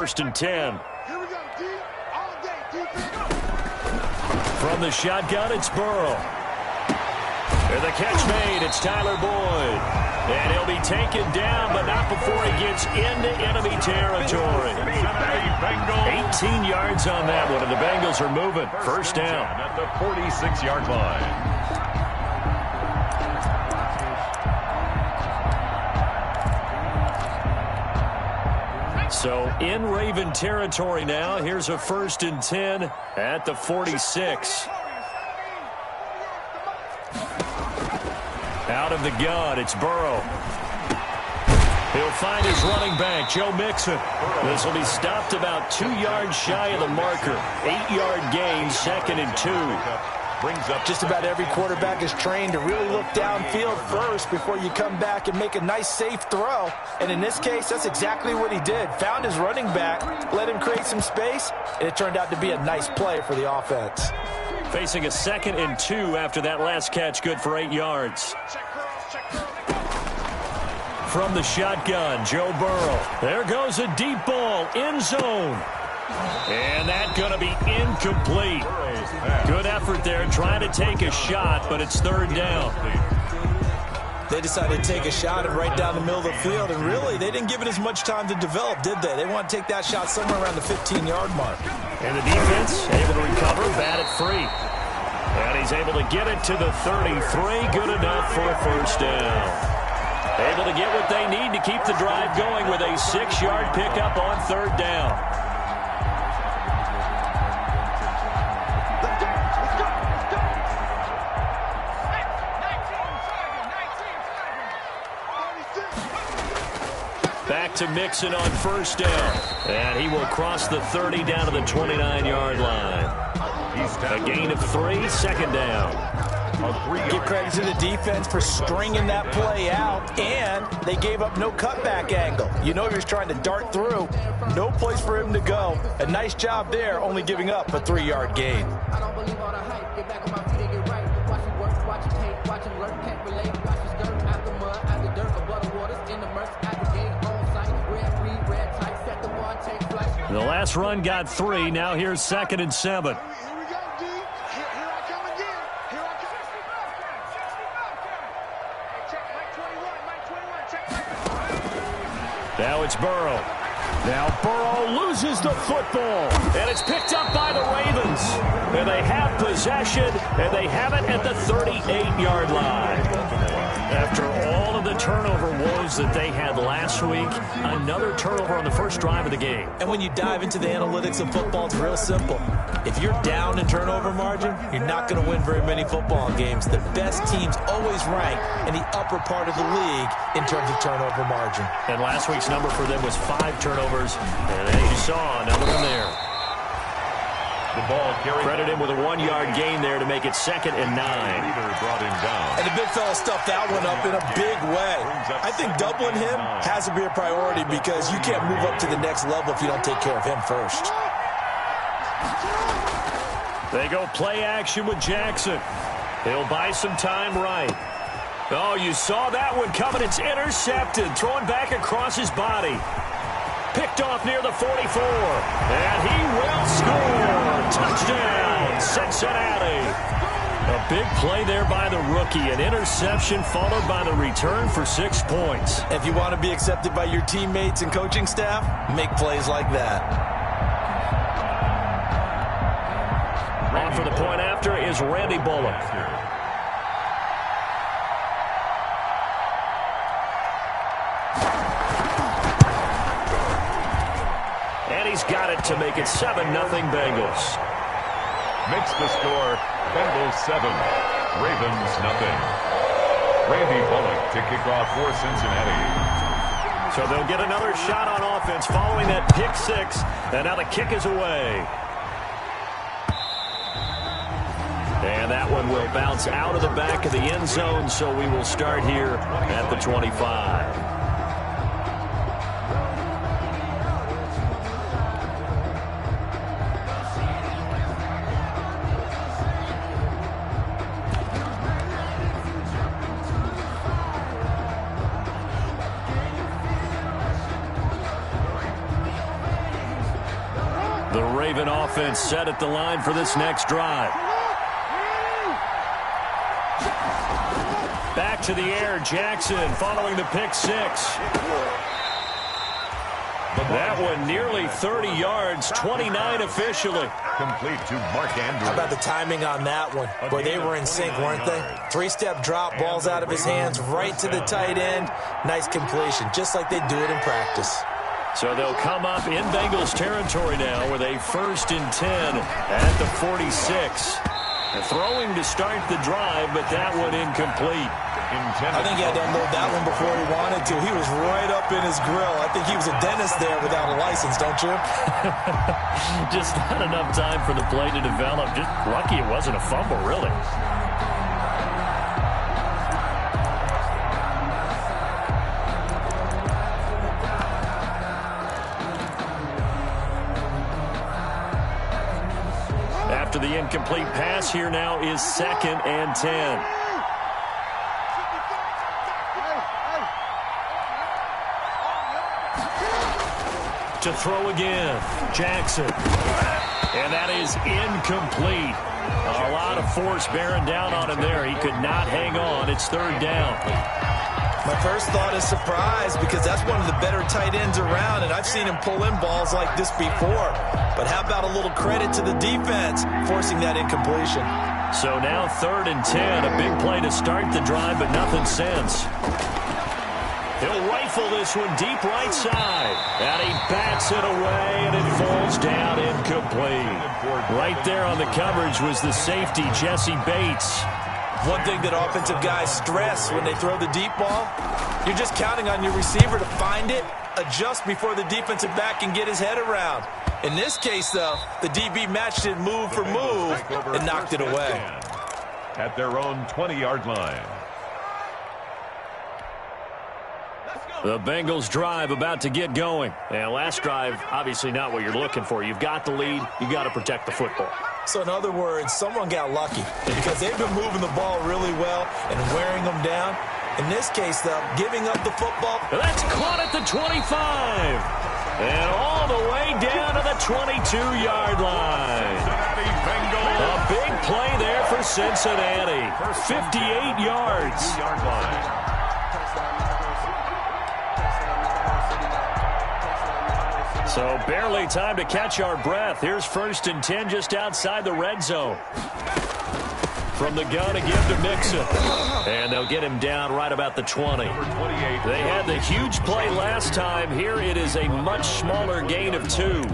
First and 10. Here we go, D. All day, defense. From the shotgun, it's Burrow. And the catch made. It's Tyler Boyd. And he'll be taken down, but not before he gets into enemy territory. 18 yards on that one, and the Bengals are moving. First down. At the 46-yard line. So in Raven territory now. Here's a first and 10 at the 46. Out of the gun, it's Burrow. He'll find his running back, Joe Mixon. This will be stopped about 2 yards shy of the marker. 8-yard gain, second and 2. Brings up just about every quarterback is trained to really look downfield first before you come back and make a nice, safe throw. And in this case, that's exactly what he did. Found his running back, let him create some space, and it turned out to be a nice play for the offense. Facing a second and 2 after that last catch, good for 8 yards. From the shotgun, Joe Burrow. There goes a deep ball, end zone. And that's going to be incomplete. Good effort there, trying to take a shot, but it's third down. They decided to take a shot and right down the middle of the field, and really, they didn't give it as much time to develop, did they? They want to take that shot somewhere around the 15-yard mark. And the defense able to recover, bat it free. And he's able to get it to the 33, good enough for a first down. Able to get what they need to keep the drive going with a 6-yard pickup on third down. Back to Mixon on first down. And he will cross the 30 down to the 29-yard line. A gain of 3, second down. Give credit to the defense for stringing that play out, and they gave up no cutback angle. You know he was trying to dart through. No place for him to go. A nice job there, only giving up a 3-yard gain. I don't believe all the hype. Get back on my feet and get right. Watch it work, watch it take, watch it learn, can't relate. Watch it skirt, out the mud, out the dirt, above the waters, in the murk, at the gate, on site. Red, free, red, tight, set the bar, take flight. The last run got 3. Now here's second and 7. Here we go, D. Here I come again. Here I come. Check Mike 21, Mike 21, check. Now it's Burrow. Now Burrow loses the football. And it's picked up by the Ravens. And they have possession, and they have it at the 38-yard line. After all of the turnover woes that they had last week, another turnover on the first drive of the game. And when you dive into the analytics of football, it's real simple. If you're down in turnover margin, you're not going to win very many football games. The best teams always rank in the upper part of the league in terms of turnover margin. And last week's number for them was 5 turnovers. And as you saw, another one there. The ball carried. Credit him with a 1-yard gain there to make it second and 9. Leader brought him down. And the big fella stuffed that one up in a big way. I think doubling him has to be a priority because you can't move up to the next level if you don't take care of him first. They go play action with Jackson. He'll buy some time right. Oh, you saw that one coming. It's intercepted. Thrown back across his body. Picked off near the 44. And he will score. Touchdown, Cincinnati. A big play there by the rookie. An interception followed by the return for 6 points. If you want to be accepted by your teammates and coaching staff, make plays like that. On for the point after is Randy Bullock. And he's got it to make it 7-0 Bengals. Makes the score Bengals 7, Ravens nothing. Randy Bullock to kick off for Cincinnati. So they'll get another shot on offense following that pick 6. And now the kick is away. And that one will bounce out of the back of the end zone, so we will start here at the 25. The Raven offense set at the line for this next drive. Back to the air, Jackson following the pick six. That one nearly 30 yards, 29 officially. Complete to Mark Andrews. How about the timing on that one? Boy, they were in sync, weren't they? Three-step drop, balls out of his hands, right to the tight end. Nice completion, just like they do it in practice. So they'll come up in Bengals territory now with a 1st and 10 at the 46. They're throwing to start the drive, but that one incomplete. I think he had to unload that one before he wanted to. He was right up in his grill. I think he was a dentist there without a license, don't you? Just not enough time for the play to develop. Just lucky it wasn't a fumble, really. After the incomplete pass, here now is 2nd and 10. To throw again, Jackson. And that is incomplete. A lot of force bearing down on him there. He could not hang on. It's 3rd down. My first thought is surprise because that's one of the better tight ends around, and I've seen him pull in balls like this before. But how about a little credit to the defense forcing that incompletion? So now 3rd and 10. A big play to start the drive, but nothing since. He'll rifle this one deep right side. And he bats it away, and it falls down incomplete. Right there on the coverage was the safety, Jesse Bates. One thing that offensive guys stress when they throw the deep ball, you're just counting on your receiver to find it, adjust before the defensive back can get his head around. In this case, though, the DB matched it move for move and knocked it away. At their own 20-yard line. The Bengals drive about to get going. And last drive, obviously not what you're looking for. You've got the lead. You've got to protect the football. So in other words, someone got lucky because they've been moving the ball really well and wearing them down. In this case, though, giving up the football. That's caught at the 25. And all the way down to the 22-yard line. A big play there for Cincinnati. 58 yards. So barely time to catch our breath. Here's 1st and 10 just outside the red zone. From the gun again to Mixon. And they'll get him down right about the 20. They had the huge play last time. Here it is a much smaller gain of 2. 2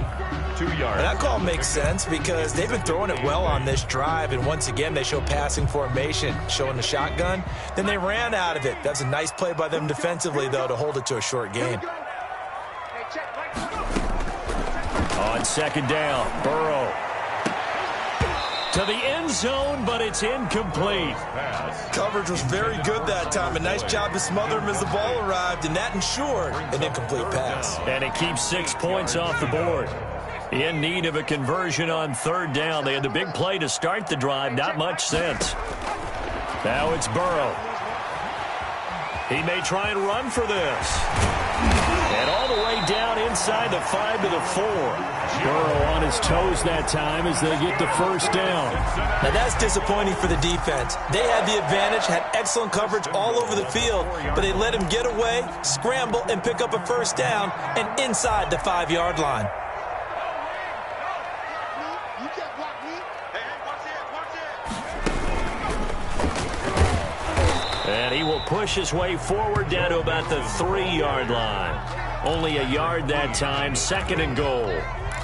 yards. That call makes sense because they've been throwing it well on this drive. And once again, they show passing formation, showing the shotgun. Then they ran out of it. That's a nice play by them defensively, though, to hold it to a short game. On 2nd down, Burrow. To the end zone, but it's incomplete. Coverage was very good that time. A nice job to smother him as the ball arrived, and that ensured an incomplete pass. And it keeps 6 points off the board. In need of a conversion on 3rd down. They had the big play to start the drive. Not much sense. Now it's Burrow. He may try and run for this. And all the way down inside the 5 to the 4. Burrow on his toes that time as they get the 1st down. Now that's disappointing for the defense. They had the advantage, had excellent coverage all over the field, but they let him get away, scramble, and pick up a 1st down and inside the 5-yard line. And he will push his way forward down to about the 3-yard line. Only a yard that time, 2nd and goal.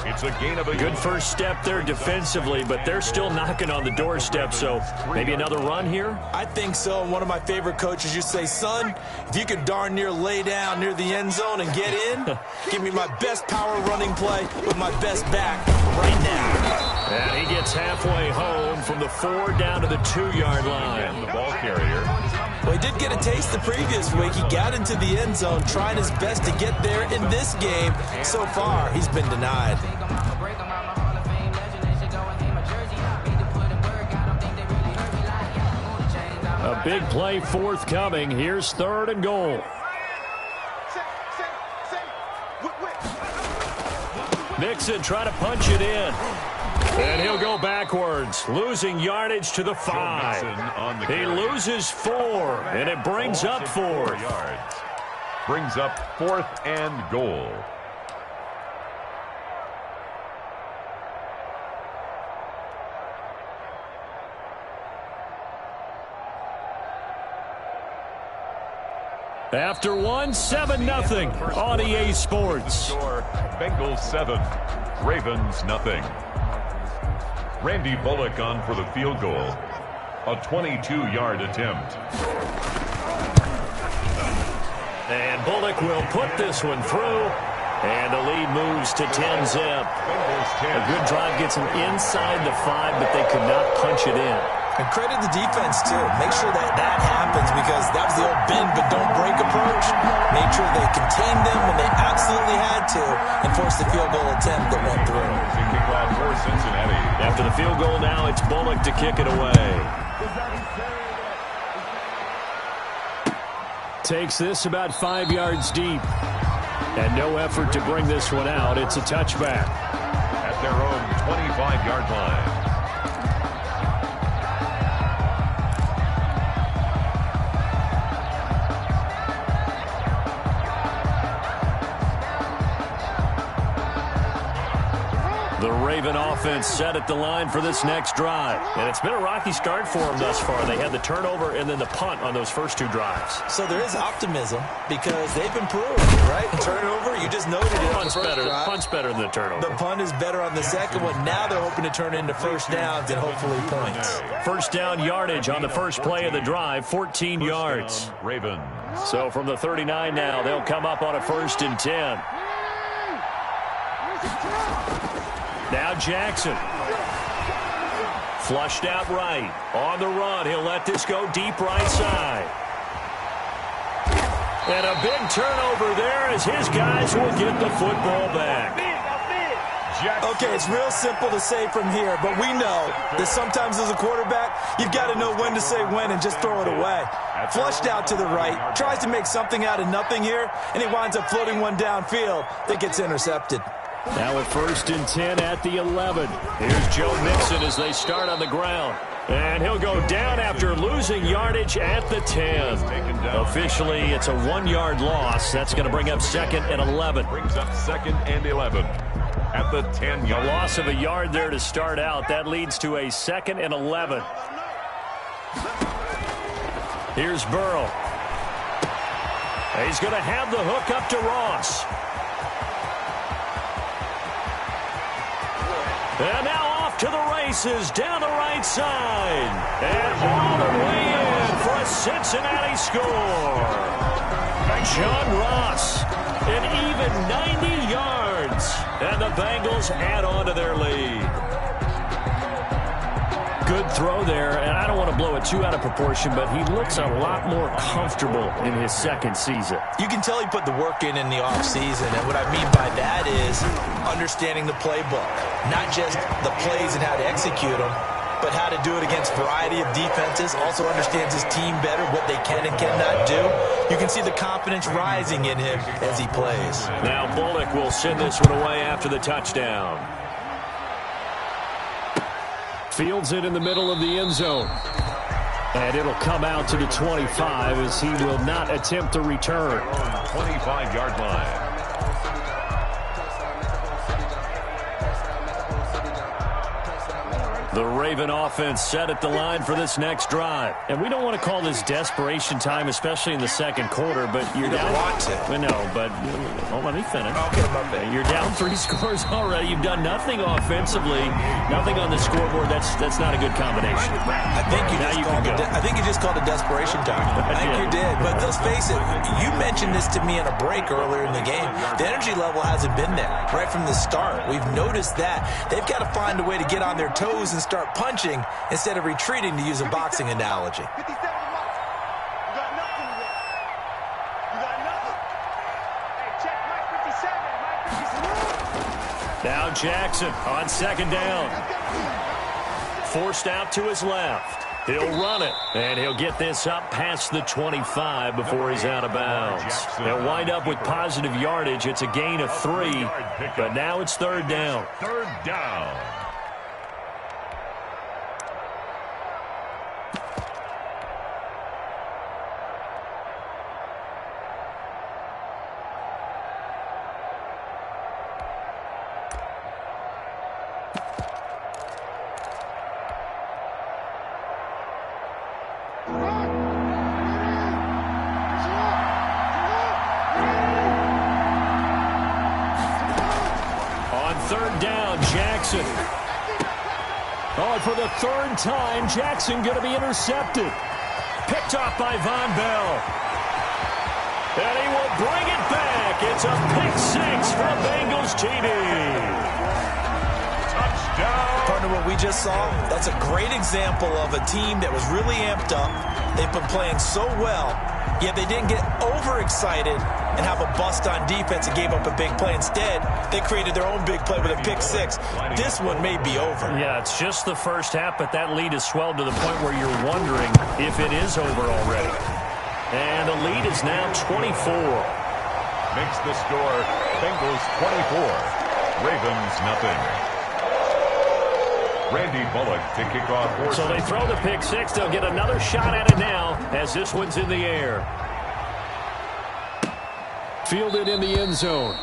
It's a gain of a good first step there defensively, but they're still knocking on the doorstep, so maybe another run here? I think so. And one of my favorite coaches used to say, son, if you could darn near lay down near the end zone and get in, give me my best power running play with my best back right now. And he gets halfway home from the 4 down to the 2-yard line. The ball carrier. Well, he did get a taste the previous week. He got into the end zone, trying his best to get there in this game. So far, he's been denied. A big play forthcoming. Here's 3rd and goal. Mixon trying to punch it in. And he'll go backwards, losing yardage to the 5. He loses 4, and it brings up 4. Yards. Brings up 4th and goal. After 1, 7-0 on EA Sports. Bengals 7, Ravens nothing. Randy Bullock on for the field goal. A 22-yard attempt. And Bullock will put this one through. And the lead moves to 10-zip. A good drive gets them inside the 5, but they could not punch it in. And credit the defense, too. Make sure that happens, because that was the old bend but don't break approach. Made sure they contained them when they absolutely had to and forced the field goal attempt that went through. Kickoff for Cincinnati. After the field goal now, it's Bullock to kick it away. Takes this about 5 yards deep. And no effort to bring this one out. It's a touchback. At their own 25-yard line. The Raven offense set at the line for this next drive. And it's been a rocky start for them thus far. They had the turnover and then the punt on those first 2 drives. So there is optimism because they've improved, right? Turnover, you just noted it on the first drive. Punt's better than the turnover. The punt is better on the second one. Now they're hoping to turn into first downs and hopefully points. First down yardage on the first play of the drive, 14 yards. Ravens. So from the 39 now, they'll come up on a 1st and 10. Now Jackson. Flushed out right. On the run. He'll let this go deep right side. And a big turnover there as his guys will get the football back. Okay, it's real simple to say from here, but we know that sometimes as a quarterback, you've got to know when to say when and just throw it away. Flushed out to the right, tries to make something out of nothing here, and he winds up floating one downfield that gets intercepted. Now at 1st and 10 at the 11. Here's Joe Mixon as they start on the ground. And he'll go down after losing yardage at the 10. Officially, it's a 1-yard loss. That's going to bring up 2nd and 11. Brings up 2nd and 11 at the 10-yard. A loss of a yard there to start out. That leads to a 2nd and 11. Here's Burrow. He's going to have the hook up to Ross. And now off to the races down the right side. And all the way in for a Cincinnati score. John Ross, an even 90 yards. And the Bengals add on to their lead. Good throw there, and I don't want to blow it too out of proportion, but he looks a lot more comfortable in his 2nd season. You can tell he put the work in the offseason, and what I mean by that is understanding the playbook. Not just the plays and how to execute them, but how to do it against a variety of defenses. Also understands his team better, what they can and cannot do. You can see the confidence rising in him as he plays. Now Bullock will send this one away after the touchdown. Fields it in the middle of the end zone. And it'll come out to the 25 as he will not attempt to return. 25-yard line. The Raven offense set at the line for this next drive. And we don't want to call this desperation time, especially in the 2nd quarter, but you're down. Want to. No, but let me finish. Okay, my bad. You're down 3 scores already. You've done nothing offensively, nothing on the scoreboard. That's not a good combination. I think you just called it desperation time. I think you did. But let's face it, you mentioned this to me in a break earlier in the game. The energy level hasn't been there right from the start. We've noticed that. They've got to find a way to get on their toes and start punching instead of retreating, to use a boxing analogy. Now Jackson on 2nd down. Forced out to his left. He'll run it, and he'll get this up past the 25 before he's out of bounds. They'll wind up with positive yardage. It's a gain of 3, but now it's third down. Third down. Oh, for the third time, Jackson going to be intercepted. Picked off by Von Bell. And he will bring it back. It's a pick-6 for a Bengals TD. Touchdown. Partner, what we just saw, that's a great example of a team that was really amped up. They've been playing so well, yet they didn't get overexcited and have a bust on defense and gave up a big play. Instead, they created their own big play with a pick-6. This one may be over. Yeah, it's just the first half, but that lead has swelled to the point where you're wondering if it is over already. And the lead is now 24. Makes the score Bengals 24, Ravens nothing. Randy Bullock to kick off. So they throw the pick-6. They'll get another shot at it now as this one's in the air. Fielded in the end zone.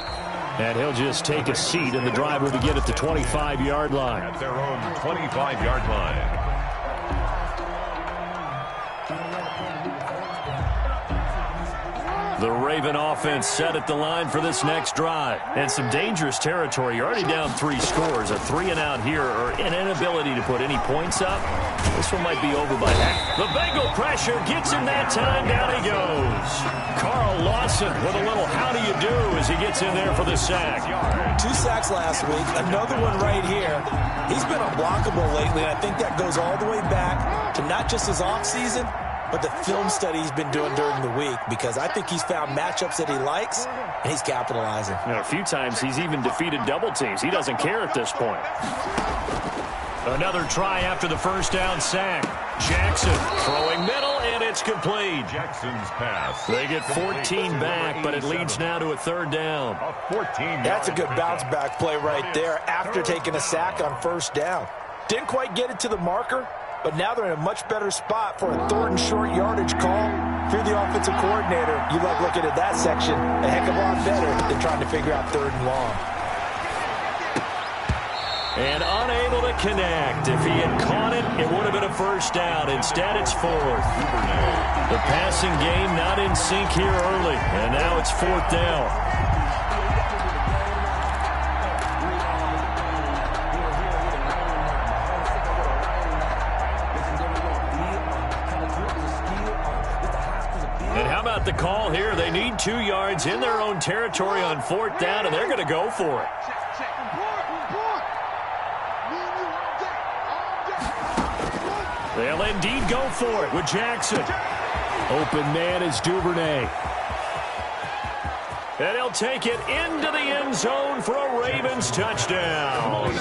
And he'll just take a seat, and the drive will begin at the 25-yard line. At their own 25-yard line. The Raven offense set at the line for this next drive. And some dangerous territory. You're already down 3 scores. A 3-and-out here or an inability to put any points up. This one might be over by half. The Bengal pressure gets him that time. Down he goes. Carl Lawson with a little how do you do as he gets in there for the sack. 2 sacks last week. Another one right here. He's been unblockable lately, and I think that goes all the way back to not just his offseason, but the film study he's been doing during the week, because I think he's found matchups that he likes, and he's capitalizing. You know, a few times he's even defeated double teams. He doesn't care at this point. Another try after the first down sack. Jackson throwing middle, and it's complete. Jackson's pass. They get 14 back, but it leads now to a third down. That's a good bounce-back play right there after taking a sack on first down. Didn't quite get it to the marker, but now they're in a much better spot for a third and short yardage call. If you're the offensive coordinator, you like looking at that section a heck of a lot better than trying to figure out third and long. And unable to connect. If he had caught it, it would have been a first down. Instead, it's fourth. The passing game not in sync here early, and now it's fourth down. The call here, they need 2 yards in their own territory on fourth down, and they're going to go for it. They'll indeed go for it with Jackson. Open man is Duvernay. And he'll take it into the end zone for a Ravens touchdown.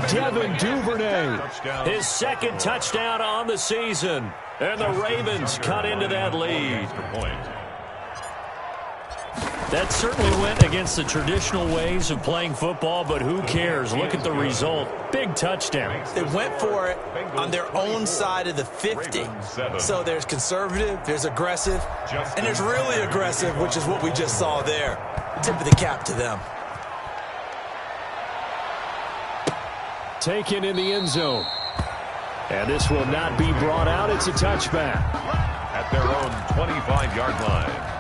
Devin Duvernay. His second touchdown on the season. And the Ravens cut into that lead. That certainly went against the traditional ways of playing football, but who cares? Look at the result. Big touchdown. They went for it on their own side of the 50. So there's conservative, there's aggressive, and there's really aggressive, which is what we just saw there. Tip of the cap to them. Taken in the end zone. And this will not be brought out. It's a touchback. At their own 25-yard line.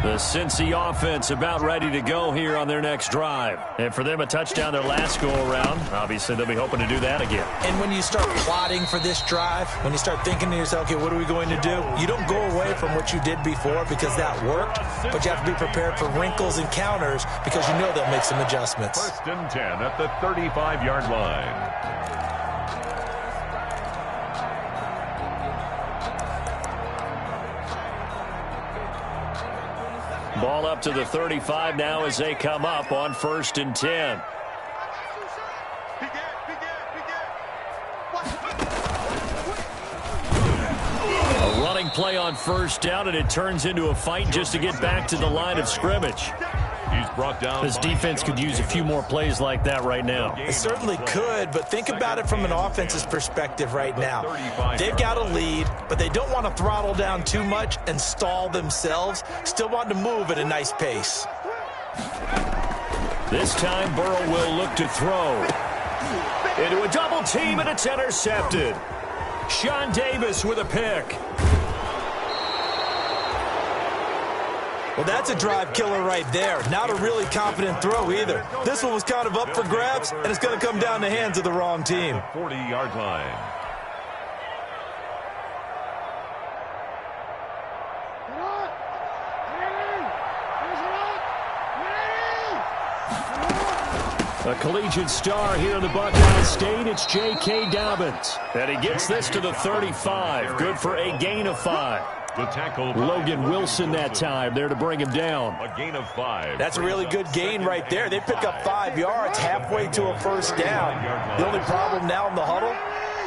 The Cincy offense about ready to go here on their next drive. And for them, a touchdown their last go-around. Obviously, they'll be hoping to do that again. And when you start plotting for this drive, when you start thinking to yourself, okay, what are we going to do? You don't go away from what you did before because that worked, but you have to be prepared for wrinkles and counters because you know they'll make some adjustments. First and 10 at the 35-yard line. Ball up to the 35 now as they come up on 1st and 10. A running play on 1st down, and it turns into a fight just to get back to the line of scrimmage. He's brought down. This defense could use a few more plays like that right now. It certainly could, but think about it from an offense's perspective right now. They've got a lead, but they don't want to throttle down too much and stall themselves. Still want to move at a nice pace. This time, Burrow will look to throw. Into a double team, and it's intercepted. Sean Davis with a pick. Well, that's a drive killer right there. Not a really confident throw either. This one was kind of up for grabs, and it's going to come down the hands of the wrong team. 40-yard line. A collegiate star here in the Buckeye State, it's J.K. Dobbins. And he gets this to the 35. Good for a gain of 5. The tackle. Logan Wilson that time there to bring him down. A gain of 5. That's a really good gain right there. They pick up 5 yards halfway to a 1st down. The only problem now in the huddle,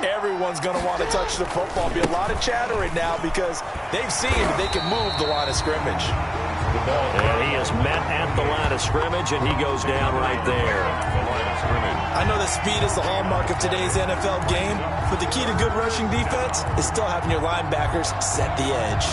everyone's going to want to touch the football. Be a lot of chattering now because they've seen that they can move the line of scrimmage. And he is met at the line of scrimmage, and he goes down right there. I know that speed is the hallmark of today's NFL game, but the key to good rushing defense is still having your linebackers set the edge.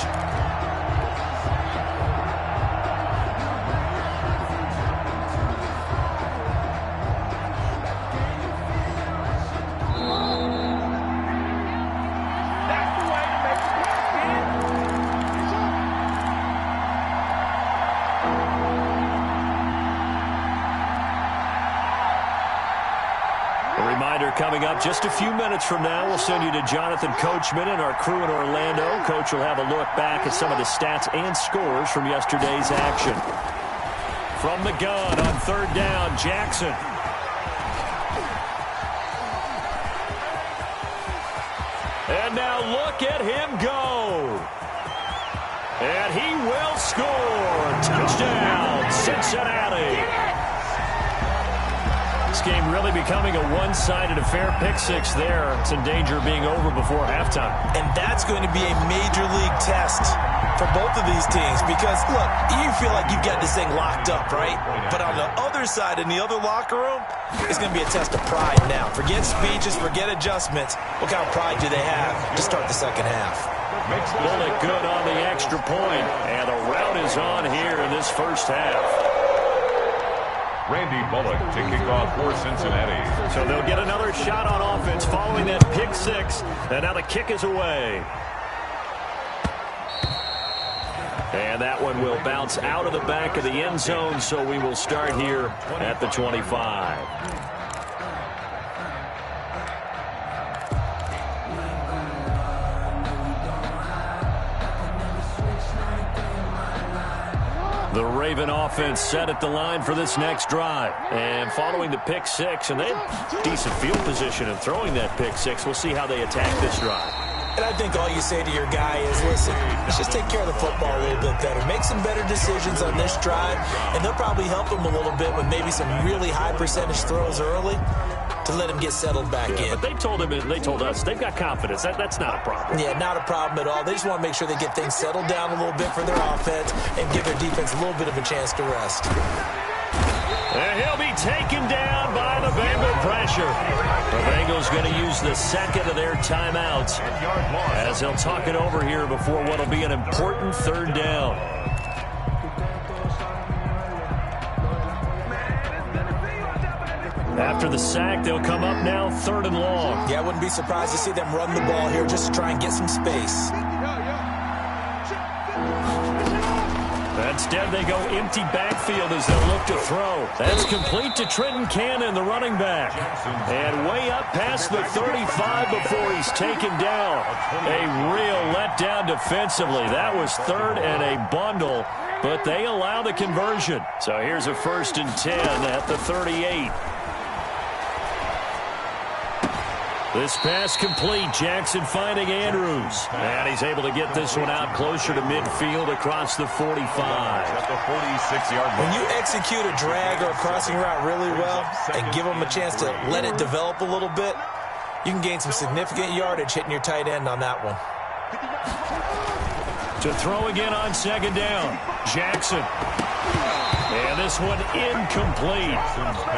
Coming up just a few minutes from now, we'll send you to Jonathan Coachman and our crew in Orlando. Coach will have a look back at some of the stats and scores from yesterday's action. From the gun on 3rd down, Jackson. And now look at him go. And he will score. Touchdown, Cincinnati. This game really becoming a one-sided affair. Pick 6 there. It's in danger of being over before halftime. And that's going to be a major league test for both of these teams because, look, you feel like you've got this thing locked up, right? But on the other side, in the other locker room, it's going to be a test of pride now. Forget speeches, forget adjustments. What kind of pride do they have to start the second half? Bullock good on the extra point, and the route is on here in this first half. Randy Bullock to kick off for Cincinnati. So they'll get another shot on offense following that pick 6. And now the kick is away. And that one will bounce out of the back of the end zone, so we will start here at the 25. The Raven offense set at the line for this next drive. And following the pick 6, and they have decent field position in throwing that pick 6. We'll see how they attack this drive. And I think all you say to your guy is, listen, let's just take care of the football a little bit better. Make some better decisions on this drive, and they'll probably help him a little bit with maybe some really high percentage throws early to let him get settled back in. But they told us they've got confidence. That's not a problem. Yeah, not a problem at all. They just want to make sure they get things settled down a little bit for their offense and give their defense a little bit of a chance to rest. And he'll be taken down by the Bengal pressure. The Bengals going to use the second of their timeouts as they'll talk it over here before what will be an important 3rd down. After the sack, they'll come up now 3rd and long. Yeah, I wouldn't be surprised to see them run the ball here just to try and get some space. Instead, they go empty backfield as they'll look to throw. That's complete to Trenton Cannon, the running back. And way up past the 35 before he's taken down. A real letdown defensively. That was 3rd and a bundle, but they allow the conversion. So here's a 1st and 10 at the 38. This pass complete. Jackson finding Andrews. And he's able to get this one out closer to midfield across the 45. At the 46-yard line. When you execute a drag or a crossing route really well and give them a chance to let it develop a little bit, you can gain some significant yardage hitting your tight end on that one. To throw again on second down. Jackson. And this one incomplete.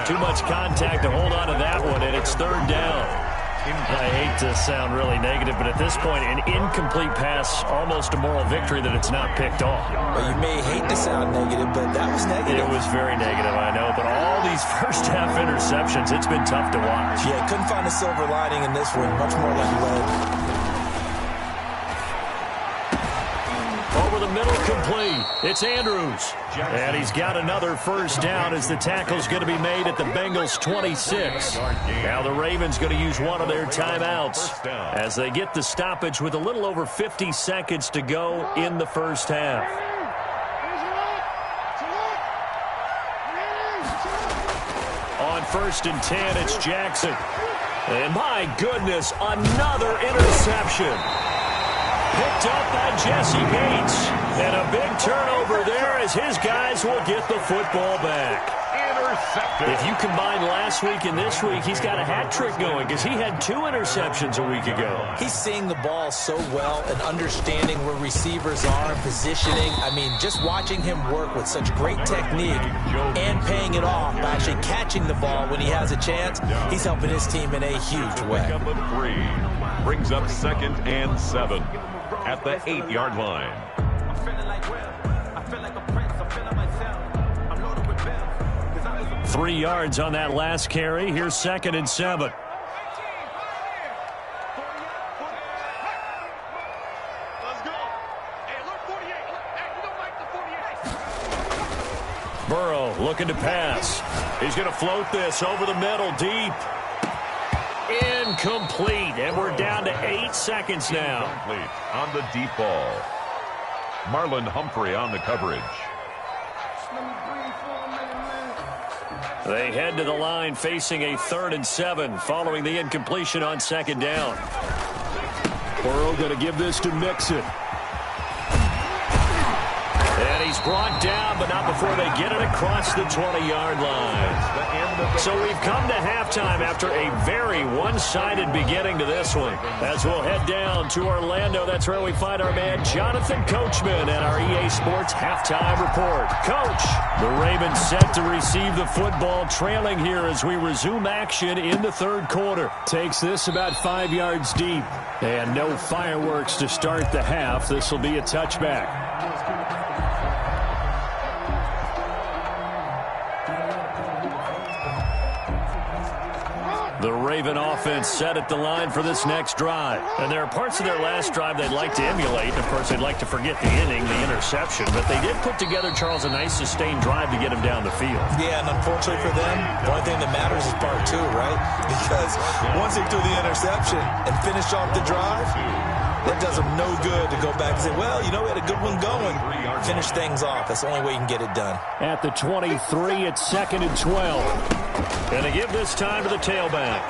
Too much contact to hold on to that one, and it's third down. I hate to sound really negative, but at this point, an incomplete pass, almost a moral victory that it's not picked off. Well, you may hate to sound negative, but that was negative. It was very negative, I know, but all these first-half interceptions, it's been tough to watch. Yeah, couldn't find a silver lining in this one. Much more like lead. Over the middle, complete. It's Andrews. And he's got another first down as the tackle's going to be made at the Bengals' 26. Now the Ravens going to use one of their timeouts as they get the stoppage with a little over 50 seconds to go in the first half. On 1st and 10, it's Jackson. And my goodness, another interception. Picked up by Jesse Bates. And a big turnover there as his guys will get the football back. Intercepted. If you combine last week and this week, he's got a hat trick going because he had 2 interceptions a week ago. He's seeing the ball so well and understanding where receivers are and positioning. I mean, just watching him work with such great technique and paying it off by actually catching the ball when he has a chance, he's helping his team in a huge way. Pick up a 3. Brings up 2nd and 7 at the 8-yard line. 3 yards on that last carry. Here's 2nd and 7. Burrow looking to pass. He's going to float this over the middle, deep. Incomplete, and we're down to 8 seconds now. Incomplete on the deep ball. Marlon Humphrey on the coverage. They head to the line facing a 3rd and 7 following the incompletion on 2nd down. Burrow going to give this to Mixon. And he's brought down, but not before they get it across the 20-yard line. So we've come to halftime after a very one-sided beginning to this one. As we'll head down to Orlando, that's where we find our man Jonathan Coachman at our EA Sports Halftime Report. Coach, the Ravens set to receive the football, trailing here as we resume action in the 3rd quarter. Takes this about 5 yards deep. And no fireworks to start the half. This will be a touchback. The Raven offense set at the line for this next drive. And there are parts of their last drive they'd like to emulate. And, of course, they'd like to forget the inning, the interception. But they did put together, Charles, a nice sustained drive to get him down the field. Yeah, and unfortunately for them, the only thing that matters is part 2, right? Because once they threw the interception and finished off the drive, that does them no good to go back and say, well, you know, we had a good one going. Finish things off. That's the only way you can get it done. At the 23, it's 2nd and 12. And they give this time to the tailback.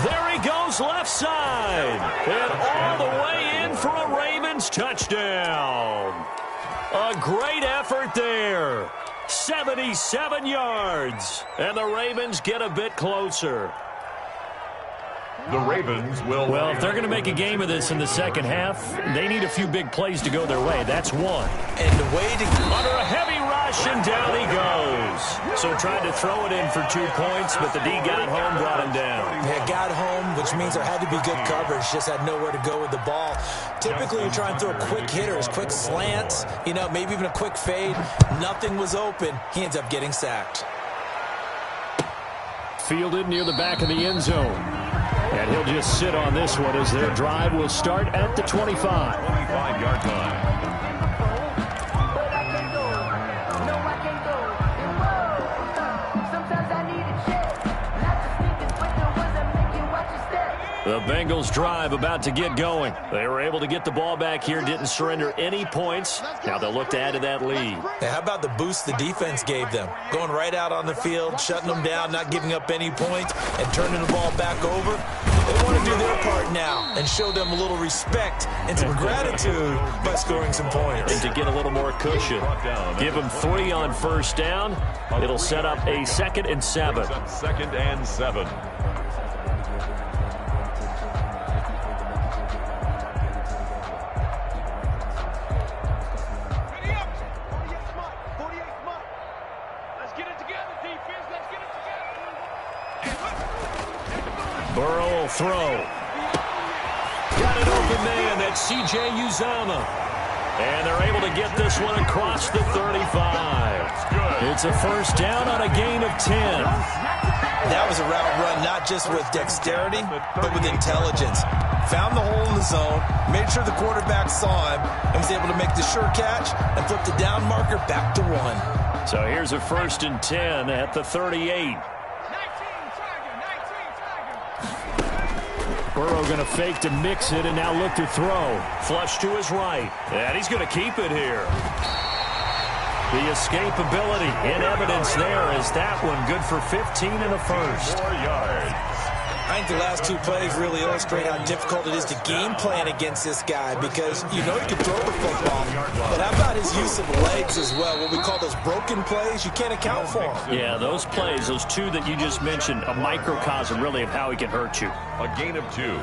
There he goes left side. And all the way in for a Ravens touchdown. A great effort there. 77 yards. And the Ravens get a bit closer. The Ravens will... Well, if they're going to make a game of this in the second half, they need a few big plays to go their way. That's one. And the way to... Under a heavy rush, and down he goes. So tried to throw it in for 2 points, but the D got home, brought him down. Yeah, got home, which means there had to be good coverage. Just had nowhere to go with the ball. Typically, you try and throw quick hitters, quick slants, you know, maybe even a quick fade. Nothing was open. He ends up getting sacked. Fielded near the back of the end zone. And he'll just sit on this one as their drive will start at the 25. 25-yard line. The Bengals drive about to get going. They were able to get the ball back here, didn't surrender any points. Now they'll look to add to that lead. Hey, how about the boost the defense gave them? Going right out on the field, shutting them down, not giving up any points, and turning the ball back over. They want to do their part now and show them a little respect and some gratitude by scoring some points. And to get a little more cushion. Give them 3 on first down. It'll set up a 2nd and 7. 2nd and 7. Burrow will throw. Got an open man. That's C.J. Uzomah. And they're able to get this one across the 35. It's a first down on a gain of 10. That was a route run not just with dexterity, but with intelligence. Found the hole in the zone, made sure the quarterback saw him, and was able to make the sure catch and flip the down marker back to 1. So here's a 1st and 10 at the 38. Burrow going to fake to mix it and now look to throw. Flush to his right. And he's going to keep it here. The escapability in evidence there is that one good for 15 and a first. 4 yards. I think the last 2 plays really illustrate how difficult it is to game plan against this guy because you know he can throw the football, but how about his use of legs as well? What we call those broken plays, you can't account for them. Yeah, those plays, those 2 that you just mentioned, a microcosm really of how he can hurt you. A gain of 2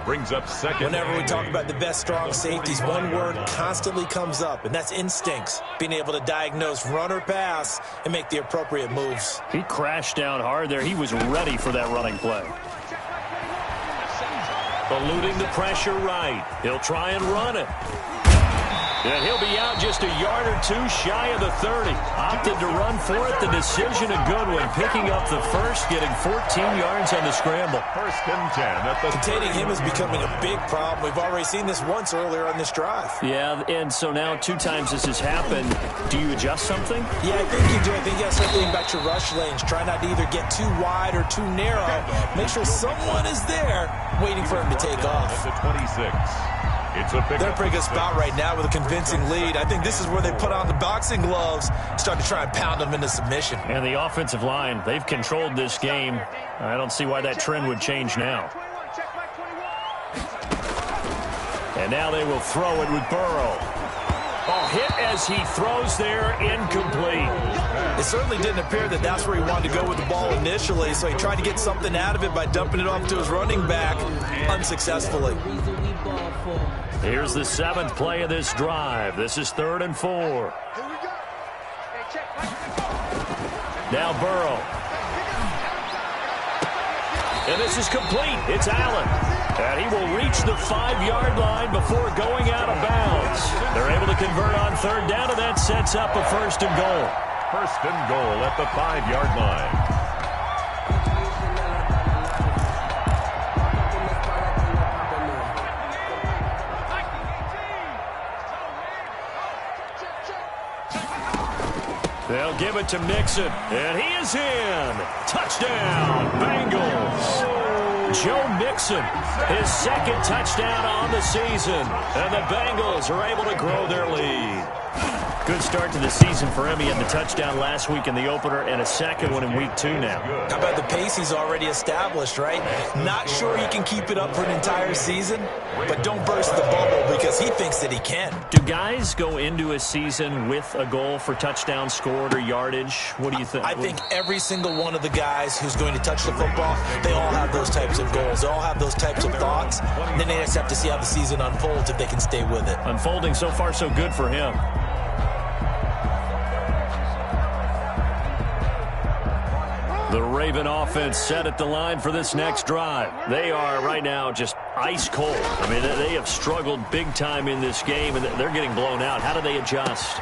brings up 2nd. Whenever we talk about the best strong safeties, one word constantly comes up, and that's instincts. Being able to diagnose run or pass and make the appropriate moves. He crashed down hard there. He was ready for that running play. Eluding the pressure right. He'll try and run it. And he'll be out just a yard or 2 shy of the 30. Opted to run for it. The decision a good one. Picking up the first, getting 14 yards on the scramble. 1st and 10 at the containing him is becoming a big problem. We've already seen this once earlier on this drive. Yeah, and so now 2 times this has happened. Do you adjust something? Yeah, I think you do. I think you have to start thinking about your rush lanes. Try not to either get too wide or too narrow. Make sure someone is there waiting for him to take off. At the 26. It's a They're in a pretty good spot right now with a convincing lead. I think this is where they put on the boxing gloves, start to try and pound them into submission. And the offensive line, they've controlled this game. I don't see why that trend would change now. And now they will throw it with Burrow. Oh, hit as he throws there, incomplete. It certainly didn't appear that that's where he wanted to go with the ball initially, so he tried to get something out of it by dumping it off to his running back unsuccessfully. Here's the 7th play of this drive. This is 3rd and 4. Now Burrow. And this is complete. It's Allen. And he will reach the 5-yard line before going out of bounds. They're able to convert on 3rd down, and that sets up a 1st and goal. 1st and goal at the 5-yard line. They'll give it to Mixon, and he is in. Touchdown, Bengals. Joe Mixon, his 2nd touchdown on the season, and the Bengals are able to grow their lead. Good start to the season for him. He had the touchdown last week in the opener and a 2nd one in week 2 now. How about the pace he's already established, right? Not sure he can keep it up for an entire season, but don't burst the bubble because he thinks that he can. Do guys go into a season with a goal for touchdowns scored or yardage? What do you think? I think every single one of the guys who's going to touch the football, they all have those types of goals. They all have those types of thoughts. And then they just have to see how the season unfolds if they can stay with it. Unfolding so far so good for him. The Raven offense set at the line for this next drive. They are right now just ice cold. I mean, they have struggled big time in this game, and they're getting blown out. How do they adjust?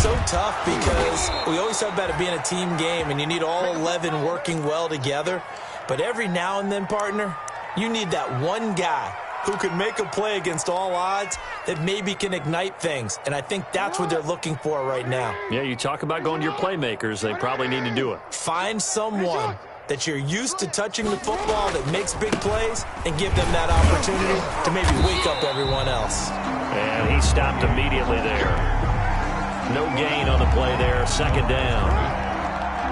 So tough because we always talk about it being a team game, and you need all 11 working well together. But every now and then, partner, you need that one guy who can make a play against all odds that maybe can ignite things. And I think that's what they're looking for right now. Yeah, you talk about going to your playmakers. They probably need to do it. Find someone that you're used to touching the football that makes big plays and give them that opportunity to maybe wake up everyone else. And he stopped immediately there. No gain on the play there. Second down.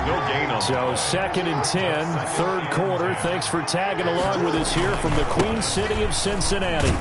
No gain on. So 2nd and 10, third quarter. Thanks for tagging along with us here from the Queen City of Cincinnati.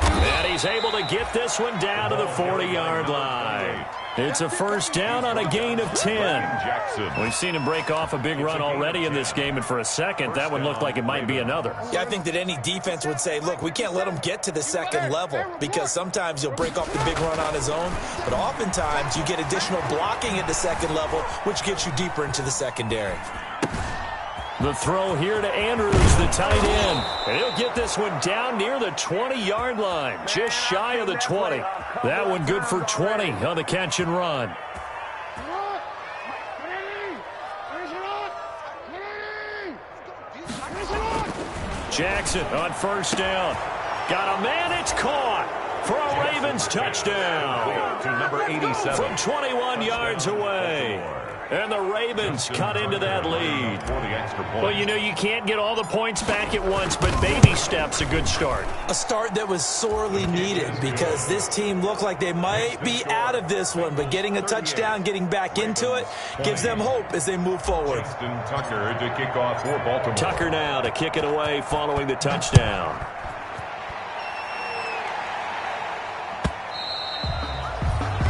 And he's able to get this one down to the 40-yard line. It's a first down on a gain of 10. We've seen him break off a big run already in this game, and for a second, that one looked like it might be another. Yeah, I think that any defense would say, look, we can't let him get to the second level because sometimes he'll break off the big run on his own, but oftentimes you get additional blocking at the second level, which gets you deeper into the secondary. The throw here to Andrews, the tight end. And he'll get this one down near the 20-yard line, just shy of the 20. That one good for 20 on the catch and run. Jackson on first down. Got a man, it's caught for a Ravens touchdown. To number 87. From 21 yards away. And the Ravens cut into that lead. Well, you know, you can't get all the points back at once, but baby steps a good start. A start that was sorely needed because this team looked like they might be out of this one, but getting a touchdown, getting back into it, gives them hope as they move forward. Justin Tucker to kick off for Baltimore. Tucker now to kick it away following the touchdown.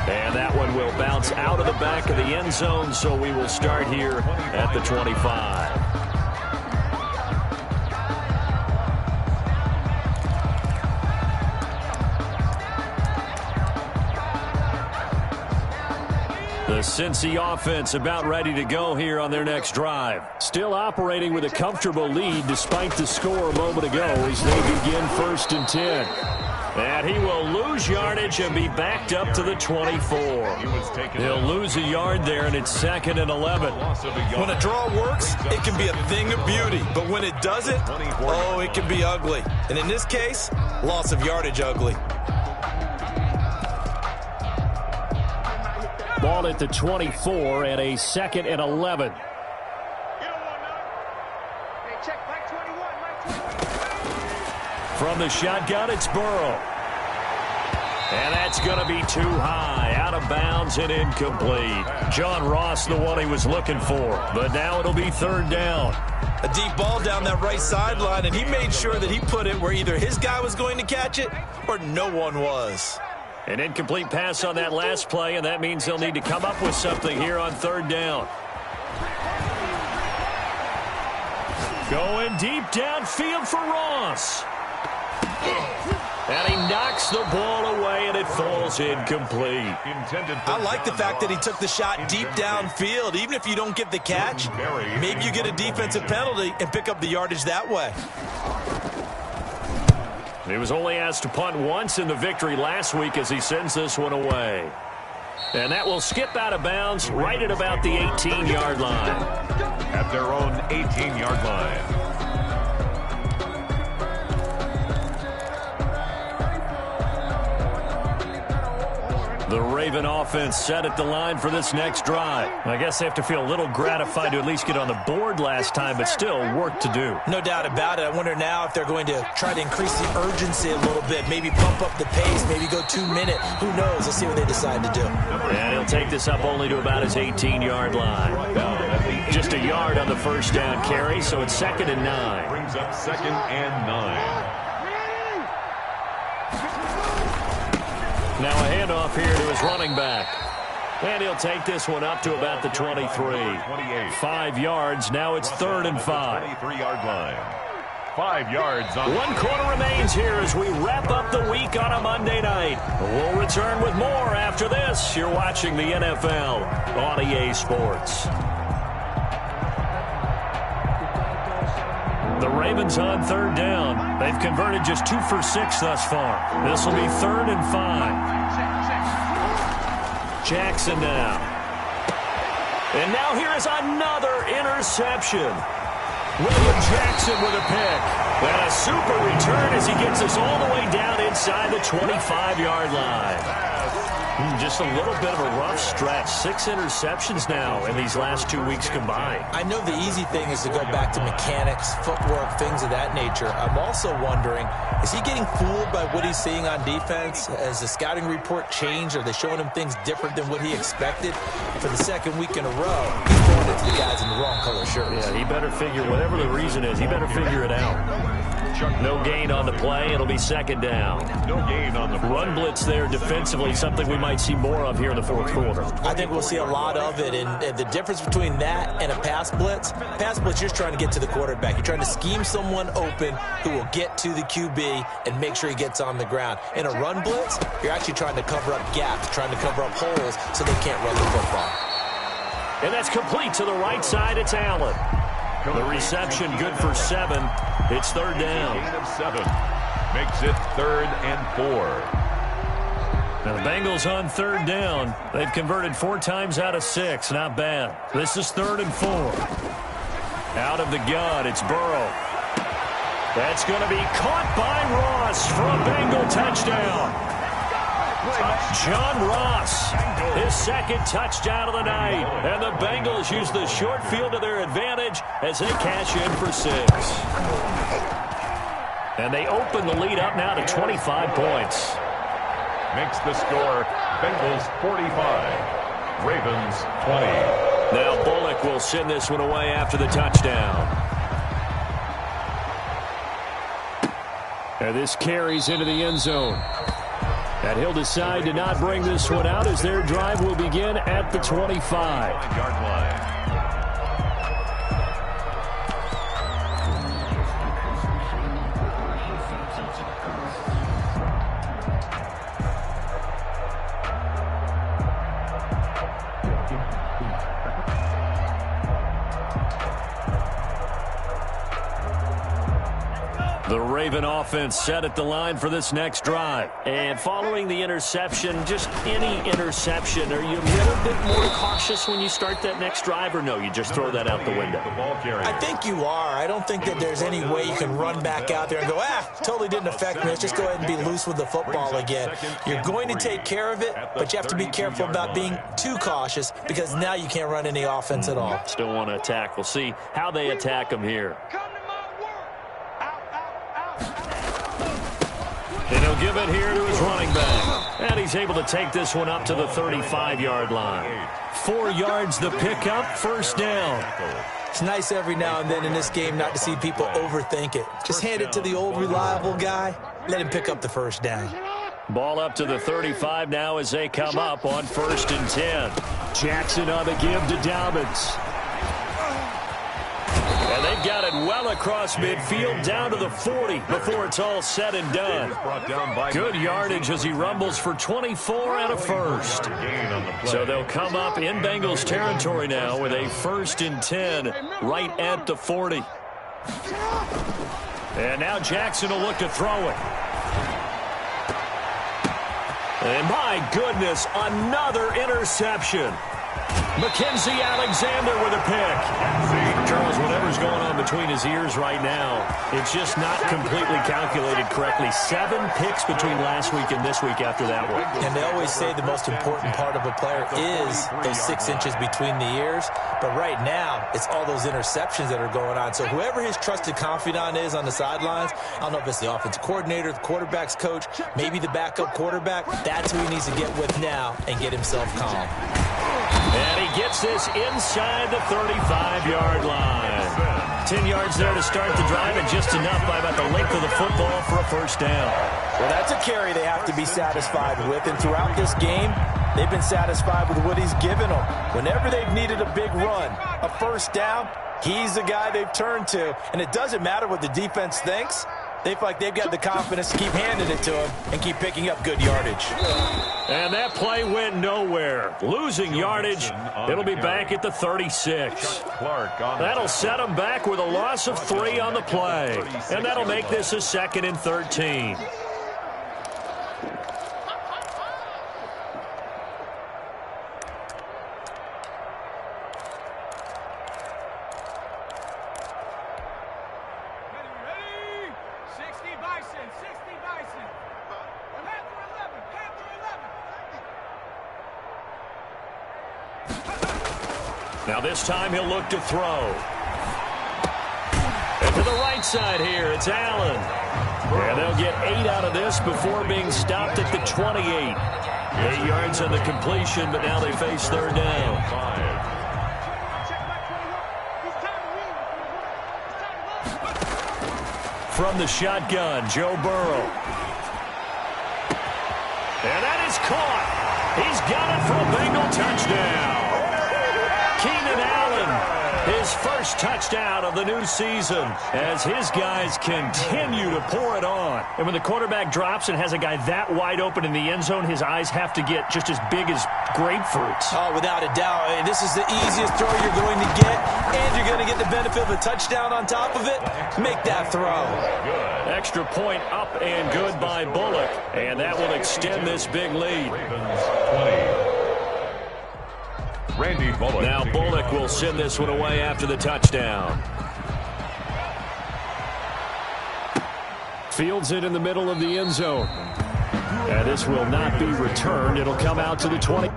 And that one will bounce out of the back of the end zone, so we will start here at the 25. The Cincy offense about ready to go here on their next drive. Still operating with a comfortable lead despite the score a moment ago as they begin 1st and 10. And he will lose yardage and be backed up to the 24. He'll lose a yard there, and it's 2nd and 11. When a draw works, it can be a thing of beauty. But when it doesn't, oh, it can be ugly. And in this case, loss of yardage ugly. Ball at the 24 and a 2nd and 11. From the shotgun, it's Burrow. And that's going to be too high, out of bounds and incomplete. John Ross, the one he was looking for. But now it'll be 3rd down. A deep ball down that right sideline, and he made sure that he put it where either his guy was going to catch it or no one was. An incomplete pass on that last play, and that means they'll need to come up with something here on 3rd down. Going deep downfield for Ross. And he knocks the ball away, and it falls incomplete. I like the fact that he took the shot deep downfield. Even if you don't get the catch, maybe you get a defensive penalty and pick up the yardage that way. He was only asked to punt once in the victory last week as he sends this one away. And that will skip out of bounds right at about the 18-yard line. At their own 18-yard line. The Raven offense set at the line for this next drive. I guess they have to feel a little gratified to at least get on the board last time, but still work to do. No doubt about it. I wonder now if they're going to try to increase the urgency a little bit, maybe pump up the pace, maybe go 2-minute. Who knows? Let's see what they decide to do. And he'll take this up only to about his 18-yard line. Just a yard on the first down carry, so it's 2nd and 9. Brings up 2nd and 9. Now a handoff here to his running back. And he'll take this one up to about the 23. 5 yards. Now it's 3rd and 5. 23-yard line. 5 yards on. 1 quarter remains here as we wrap up the week on a Monday night. We'll return with more after this. You're watching the NFL on EA Sports. The Ravens on 3rd down. They've converted just 2 for 6 thus far. This will be 3rd and 5. Jackson now. And now here is another interception. William Jackson with a pick. And a super return as he gets us all the way down inside the 25-yard line. Just a little bit of a rough stretch. 6 interceptions now in these last 2 weeks combined. I know the easy thing is to go back to mechanics, footwork, things of that nature. I'm also wondering, is he getting fooled by what he's seeing on defense? Has the scouting report changed? Are they showing him things different than what he expected? For the second week in a row, he's throwing it to the guys in the wrong color shirts. Yeah, he better figure, whatever the reason is, he better figure it out. No gain on the play. It'll be second down. No gain on the play. Run blitz there defensively, something we might see more of here in the fourth quarter. I think we'll see a lot of it, and the difference between that and a pass blitz, you're just trying to get to the quarterback. You're trying to scheme someone open who will get to the QB and make sure he gets on the ground. In a run blitz, you're actually trying to cover up gaps, trying to cover up holes so they can't run the football. And that's complete to the right side. It's Allen. The reception good for 7. It's third down. Gain of 7 makes it 3rd and 4. Now the Bengals on third down. They've converted 4 times out of 6. Not bad. This is 3rd and 4. Out of the gun, it's Burrow. That's going to be caught by Ross for a Bengal touchdown. John Ross, his second touchdown of the night. And the Bengals use the short field to their advantage as they cash in for 6. And they open the lead up now to 25 points. Makes the score Bengals 45, Ravens 20. Now Bullock will send this one away after the touchdown. And this carries into the end zone. And he'll decide to not bring this one out as their drive will begin at the 25. 5-yard line. The Raven offense set at the line for this next drive. And following the interception, just any interception, are you a little bit more cautious when you start that next drive, or no, you just throw that out the window? I think you are. I don't think that there's any way you can run back out there and go, totally didn't affect me. Let's just go ahead and be loose with the football again. You're going to take care of it, but you have to be careful about being too cautious because now you can't run any offense at all. Still want to attack. We'll see how they attack them here. And he'll give it here to his running back. And he's able to take this one up to the 35-yard line. 4 yards the pickup, first down. It's nice every now and then in this game not to see people overthink it. Just hand it to the old reliable guy. Let him pick up the first down. Ball up to the 35 now as they come up on 1st and 10. Jackson on the give to Dobbins. And they've got it well across midfield down to the 40 before it's all said and done. Good yardage as he rumbles for 24 and a first. So they'll come up in Bengals territory now with a 1st and 10 right at the 40. And now Jackson will look to throw it. And my goodness, another interception. Mackenzie Alexander with a pick. Charles, whatever's going on between his ears right now, it's just not completely calculated correctly. 7 picks between last week and this week after that one. And they always say the most important part of a player is those 6 inches between the ears. But right now, it's all those interceptions that are going on. So whoever his trusted confidant is on the sidelines, I don't know if it's the offensive coordinator, the quarterback's coach, maybe the backup quarterback, that's who he needs to get with now and get himself calm. And he gets this inside the 35-yard line. 10 yards there to start the drive, and just enough by about the length of the football for a first down. Well, that's a carry they have to be satisfied with, and throughout this game, they've been satisfied with what he's given them. Whenever they've needed a big run, a first down, he's the guy they've turned to. And it doesn't matter what the defense thinks. They feel like they've got the confidence to keep handing it to him and keep picking up good yardage. And that play went nowhere. Losing yardage. It'll be back at the 36. That'll set them back with a loss of 3 on the play. And that'll make this a 2nd and 13. Now this time he'll look to throw. And to the right side here, it's Allen. And they'll get 8 out of this before being stopped at the 28. 8 yards on the completion, but now they face third down. From the shotgun, Joe Burrow. And that is caught. He's got it for a Bengal touchdown. Keenan Allen, his first touchdown of the new season as his guys continue to pour it on. And when the quarterback drops and has a guy that wide open in the end zone, his eyes have to get just as big as grapefruits. Oh, without a doubt. This is the easiest throw you're going to get, and you're going to get the benefit of a touchdown on top of it. Make that throw. Extra point up and good by Bullock, and that will extend this big lead. Ravens 20. Randy Bullock. Now Bullock will send this one away after the touchdown. Fields it in the middle of the end zone. And this will not be returned. It'll come out to the 20.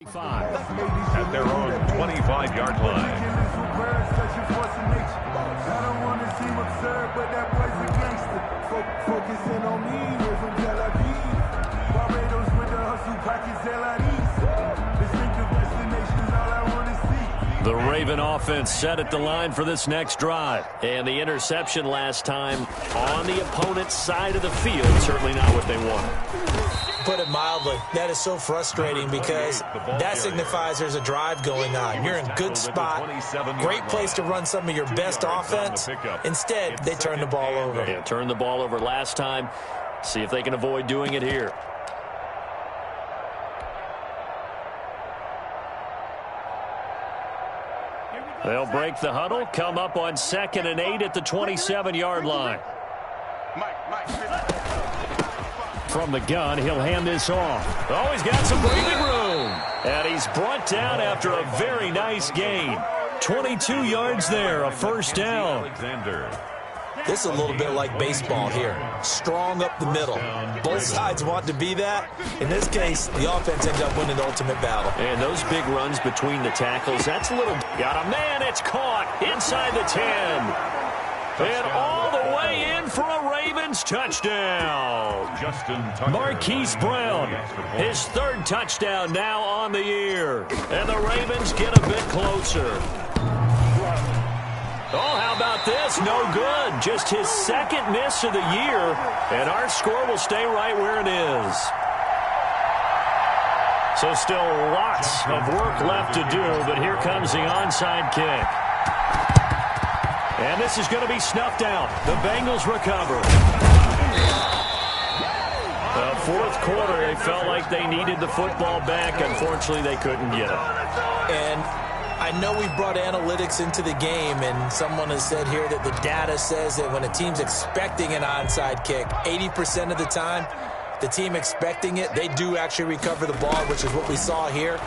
At their own 25-yard line. I don't want to seem absurd, but that boy's a gangster. Focusing on me, we're from Tel Aviv. Barbados with the hustle, pockets LIDs. Distinctive destination is all I want to see. The Raven offense set at the line for this next drive. And the interception last time on the opponent's side of the field. Certainly not what they wanted. Put it mildly, that is so frustrating because that signifies there's a drive going on. You're in good spot, great place to run some of your best offense. Instead, they turn the ball over. Yeah, turned the ball over last time. See if they can avoid doing it here. They'll break the huddle, come up on 2nd and 8 at the 27-yard line. From the gun, he'll hand this off. Oh, he's got some breathing room. And he's brought down after a very nice gain. 22 yards there, a first down. This is a little bit like baseball here. Strong up the middle. Both sides want to be that. In this case, the offense ends up winning the ultimate battle. And those big runs between the tackles, that's a little... Got a man, it's caught inside the 10. And all the way in for a Ravens touchdown. Marquise Brown, his 3rd touchdown now on the year. And the Ravens get a bit closer. Oh, how about this? No good. Just his 2nd miss of the year. And our score will stay right where it is. So still lots of work left to do, but here comes the onside kick. And this is going to be snuffed out. The Bengals recover. The 4th quarter, they felt like they needed the football back. Unfortunately, they couldn't get it. And I know we brought analytics into the game, and someone has said here that the data says that when a team's expecting an onside kick, 80% of the time, the team expecting it, they do actually recover the ball, which is what we saw here.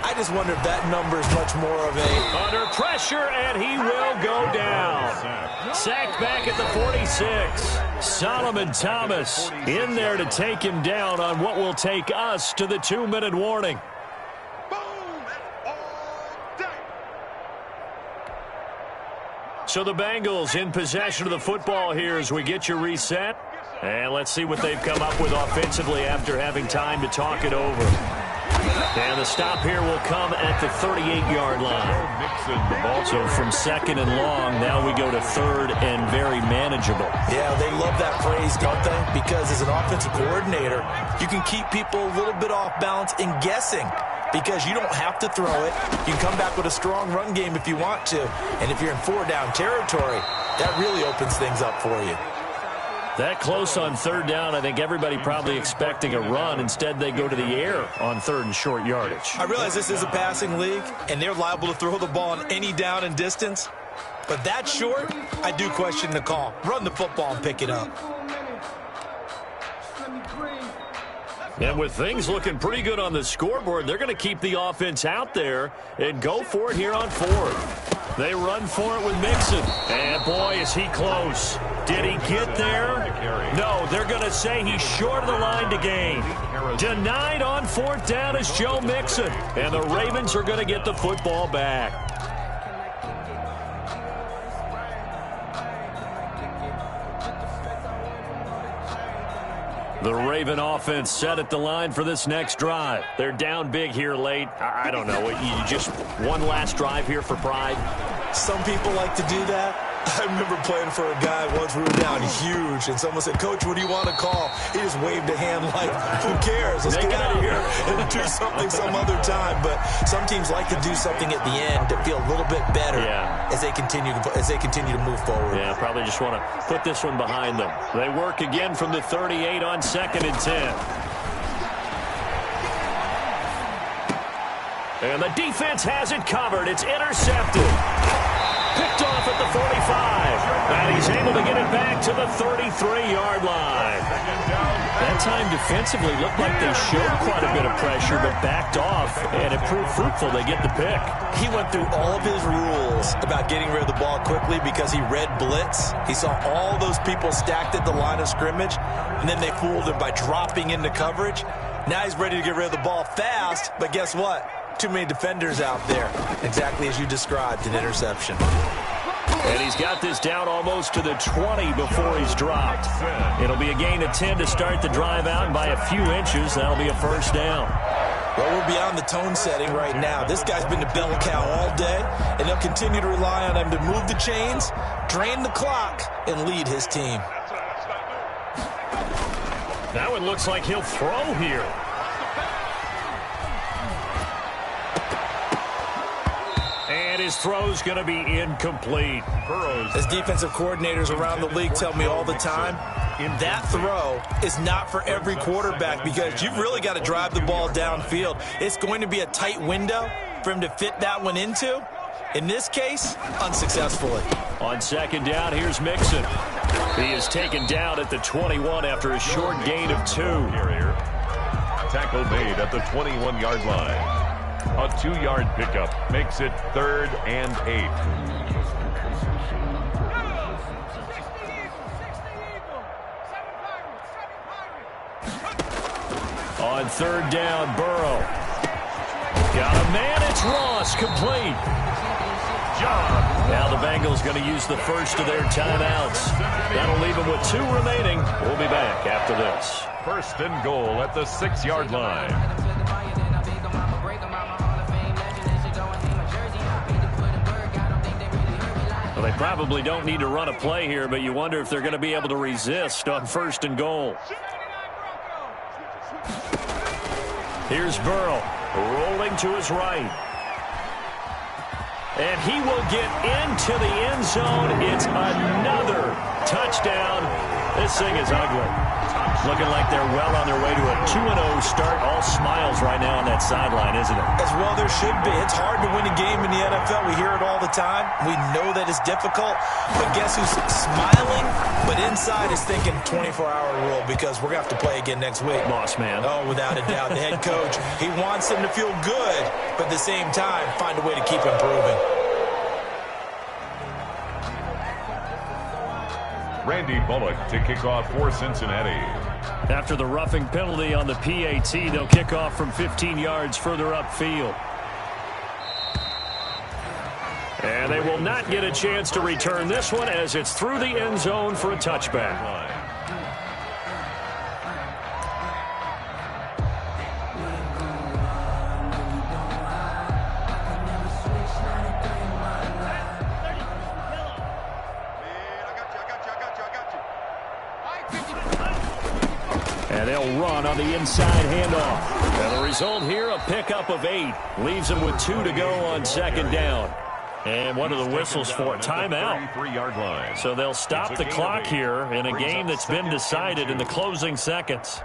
I just wonder if that number is much more of a... Under pressure, and he will go down. Sacked back at the 46. Solomon Thomas in there to take him down on what will take us to the 2-minute warning. So the Bengals in possession of the football here as we get you reset. And let's see what they've come up with offensively after having time to talk it over. And the stop here will come at the 38-yard line. So from 2nd and long, now we go to 3rd and very manageable. Yeah, they love that phrase, don't they? Because as an offensive coordinator, you can keep people a little bit off balance and guessing. Because you don't have to throw it. You can come back with a strong run game if you want to. And if you're in 4-down territory, that really opens things up for you. That close on 3rd down, I think everybody probably expecting a run. Instead, they go to the air on 3rd and short yardage. I realize this is a passing league, and they're liable to throw the ball on any down and distance. But that short, I do question the call. Run the football and pick it up. And with things looking pretty good on the scoreboard, they're going to keep the offense out there and go for it here on fourth. They run for it with Mixon. And, boy, is he close. Did he get there? No, they're going to say he's short of the line to gain. Denied on fourth down is Joe Mixon. And the Ravens are going to get the football back. The Raven offense set at the line for this next drive. They're down big here late. I don't know. You just one last drive here for pride? Some people like to do that. I remember playing for a guy once we were down huge, and someone said, "Coach, what do you want to call?" He just waved a hand like, "Who cares? Let's get out of here and do something some other time." But some teams like to do something at the end to feel a little bit better as they continue to move forward. Yeah, probably just want to put this one behind them. They work again from the 38 on 2nd and 10. And the defense has it covered. It's intercepted. Picked off at the 45. And he's able to get it back to the 33-yard line. That time defensively looked like they showed quite a bit of pressure, but backed off, and it proved fruitful. They get the pick. He went through all of his rules about getting rid of the ball quickly because he read blitz. He saw all those people stacked at the line of scrimmage, and then they fooled him by dropping into coverage. Now he's ready to get rid of the ball fast, but guess what? Too many defenders out there. Exactly as you described, an interception. And he's got this down almost to the 20 before he's dropped. It'll be a gain of 10 to start the drive out, and by a few inches, that'll be a first down. Well, we're beyond the tone setting right now. This guy's been the bell cow all day, and they'll continue to rely on him to move the chains, drain the clock, and lead his team. Now it looks like he'll throw here. And his throw's going to be incomplete. As defensive coordinators around the league tell me all the time, that throw is not for every quarterback because you've really got to drive the ball downfield. It's going to be a tight window for him to fit that one into. In this case, unsuccessfully. On 2nd down, here's Mixon. He is taken down at the 21 after a short gain of 2. Tackle made at the 21-yard line. A 2-yard pickup makes it 3rd and 8. On 3rd down, Burrow. Got a man, it's Ross, complete. Now the Bengals going to use the first of their timeouts. That'll leave them with 2 remaining. We'll be back after this. 1st and goal at the 6-yard line. Well, they probably don't need to run a play here, but you wonder if they're going to be able to resist on 1st and goal. Here's Burrow, rolling to his right. And he will get into the end zone. It's another touchdown. This thing is ugly. Looking like they're well on their way to a 2-0 start. All smiles right now on that sideline, isn't it? As well there should be. It's hard to win a game in the NFL. We hear it all the time. We know that it's difficult. But guess who's smiling? But inside is thinking 24-hour rule because we're going to have to play again next week. Boss man. Oh, without a doubt. The head coach, he wants them to feel good, but at the same time, find a way to keep improving. Randy Bullock to kick off for Cincinnati. After the roughing penalty on the PAT, they'll kick off from 15 yards further upfield. And they will not get a chance to return this one as it's through the end zone for a touchback. And they'll run on the inside handoff. And the result here, a pickup of 8. Leaves them with 2 to go on 2nd down. And what are the whistles for? Timeout. 33-yard line. So they'll stop the clock here in a game that's been decided in the closing seconds.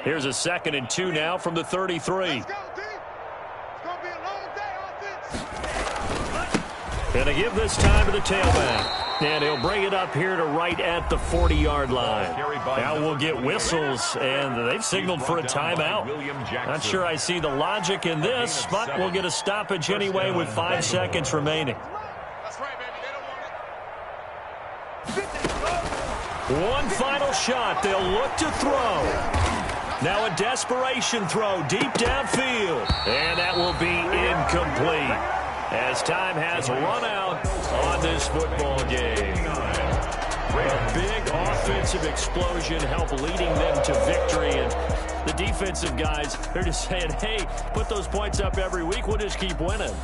Here's a 2nd and 2 now from the 33. Let's go, D. It's going to be a long day on this. Going to give this time to the tailback. And he'll bring it up here to right at the 40-yard line. Now we'll get whistles, and they've signaled for a timeout. Not sure I see the logic in this, but we'll get a stoppage anyway with 5 seconds remaining. One final shot. They'll look to throw. Now a desperation throw deep downfield. And that will be incomplete, as time has run out on this football game. A big offensive explosion helped leading them to victory. And the defensive guys, they're just saying, hey, put those points up every week. We'll just keep winning.